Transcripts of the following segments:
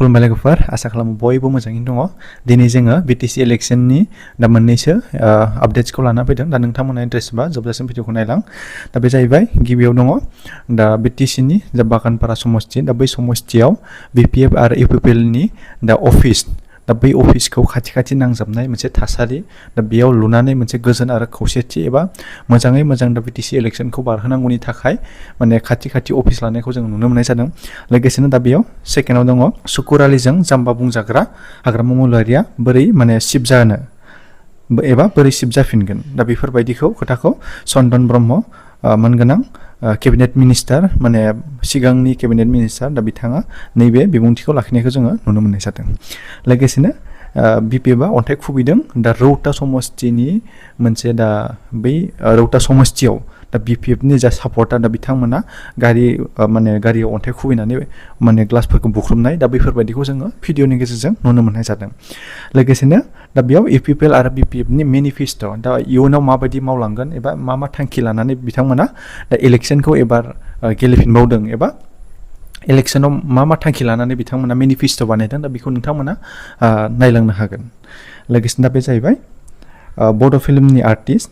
खुलुमबाय लोगोफोर आसा खालामो बयबो मोजाङैनो दङ दिनै जोङो BTC इलेक्शननि दा मोननैसो आपडेट्सखौ लाना फैदों दा नोंथांमोनहा इन्ट्रेस्ट बा जोबजासिम भिडिअखौ नायलां दा बे जाहैबाय गिबियाव दङ दा BTC नि दा बागानपारा समस्ति दा बै समस्तियाव BPF आरो UPPL नि दा अफिस दा बै अफिसखौ खाथि नांजाबनाय मोनसे थासारि दा बेयाव लुनानै मोनसे गोजोन आरो खौसेथि एबा मोजाङै मोजां दा BTC इलेक्शनखौ बारहोनांगौनि थाखाय माने खाथि अफिस लानायखौ जों नुनो मोननाय जादों लोगोसेनो दा बेयाव सेकेन्डआव दङ सुकुर आलिजों जाम्बा बुंजाग्रा हाग्रामा मुलारिया बोरै माने शिफ्ट जानो एबा बोरै शिफ्ट जाफिनगोन दा बेफोरबायदिखौ खोथाखौ चन्दन ब्रह्म मोनगोनां केबिनेट मिनिस्टार माने सिगांनि केबिनेट मिनिस्टार दा बिथाङा नैबे बिबुंथिखौ लाखिनायखौ जोङो नुनो मोननाय जादों लोगोसेनो BPFआ अन्थाइ खुबैदों दा रौता समस्तिनि मोनसे दा बै रौता समस्तियाव दा BPFनि जा सापर्टार दा बिथांमोना गारियाव अन्थाइ खुबैनानै माने ग्लासफोरखौ बुख्रुबनाय दा बेफोरबायदिखौ जोङो भिडिअनि गेजेरजों नुनो मोननाय जादों लोगोसेनो दा बेयाव UPPL आरो BPFनि मेनिफेस्ट' दा इयुनाव माबायदि मावलांगोन एबा मा थांखि लानानै बिथांमोना दा इलेक्शनखौ एबार गेलेफिनबावदों एबा इलेक्शनाव मा थांखि लानानै बिथांमोना मेनिफेस्ट' बानायदों दा बेखौ नोंथांमोना नायलांनो हागोन लोगोसेनो दा बे जाहैबाय बड' फिल्मनि आर्टिस्ट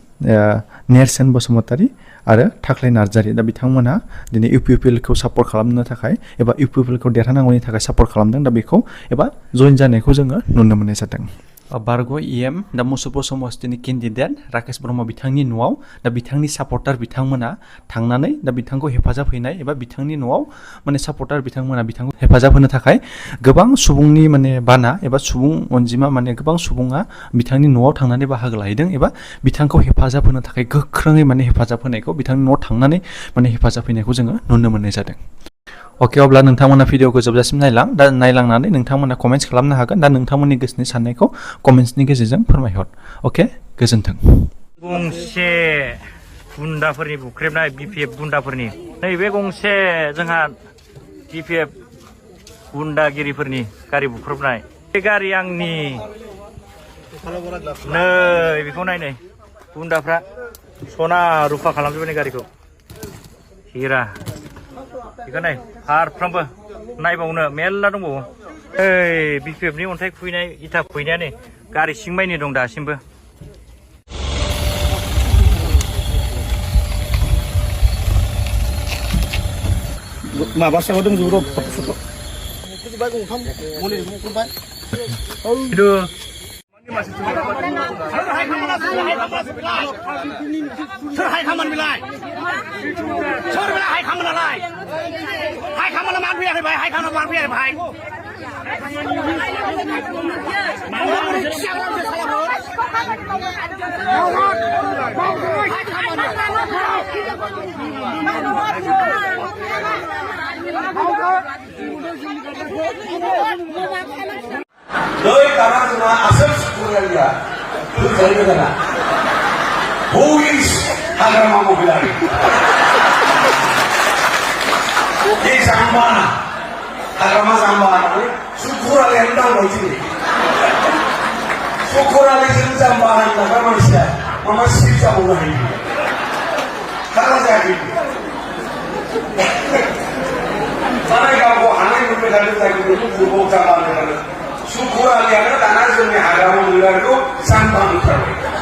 नेरसोन बसुमतारी आरो थाख्लाय नार्जारी दा बिथांमोना दिनै UPPLखौ सापर्ट खालामनो थाखाय एबा UPPLखौ देरहानांगौनि थाखाय सापर्ट खालामदों दा बेखौ एबा जइन जानायखौ जोङो नुनो मोननाय जादों बारग' EM दा मुसुलपुर समस्तिनि केन्डिडेट राकेश ब्रह्म बिथांनि न'आव दा बिथांनि सापर्टार बिथांमोना थांनानै दा बिथांखौ हेफाजाब हैनाय एबा बिथांनि न'आव माने सापर्टार बिथांमोना बिथांखौ हेफाजाब होनो थाखाय गोबां सुबुंनि माने बाना एबा सुबुं अनजिमा माने गोबां सुबुङा बिथांनि न'आव थांनानै बाहागो लाहैदों एबा बिथांखौ हेफाजाब होनो थाखाय गोख्रोङै माने हेफाजाब होनायखौ बिथांनि न'आव थांनानै माने हेफाजाब हैनायखौ जोङो नुनो मोननाय जादों अके अब्ला नोंथांमोना भिडिअखौ जोबजासिम नायलांनानै नोंथांमोना कमेन्ट्स खालामनो हागोन दा नोंथांमोननि गोसोनि साननायखौ कमेन्ट्सनि गेजेरजों फोरमायहर अके गोजोन्थों गंसे गुन्दाफोरनि बुख्रेबनाय BPF गुन्दाफोरनि नैबे गंसे जोंहा BPF गुन्दागिरिफोरनि गारि बुख्रेबनाय बे गारि आंनि नै बेखौ नायनै गुन्दाफ्रा सना रुफा खालामजोबनाय गारिखौ हिरा बेखौ नाय फारफ्रोमबो नायबावनो मेरला दंबावो ओइ BPFनि अन्थाइ खुबैनाय इथा खुबैनायानो गारि सिंमानि दं दासिमबो माबासायाव दंजोबो र' सोरहाय खामानि बिलाय सोर बिलाय हाय खामानिलाय हाय खामानि मान फैयाखै भाई हाय खामानि मान फैयाखै भाई 너희 가라지나 아설스 코리아야 그 자리거잖아 보이스 하나만 보기라니 이 장바나 하나만 장바나를 수쿠라리 한다고 그러지 수쿠라리 장바나 한다고 말이야 아마 실자 몰라니 가라자기 사나이가고 하나님 눈에 달렸다고 그러고 목자가 안 되는 수쿠라리아는 나나점에 하라고 놀라고 쌍방을 타고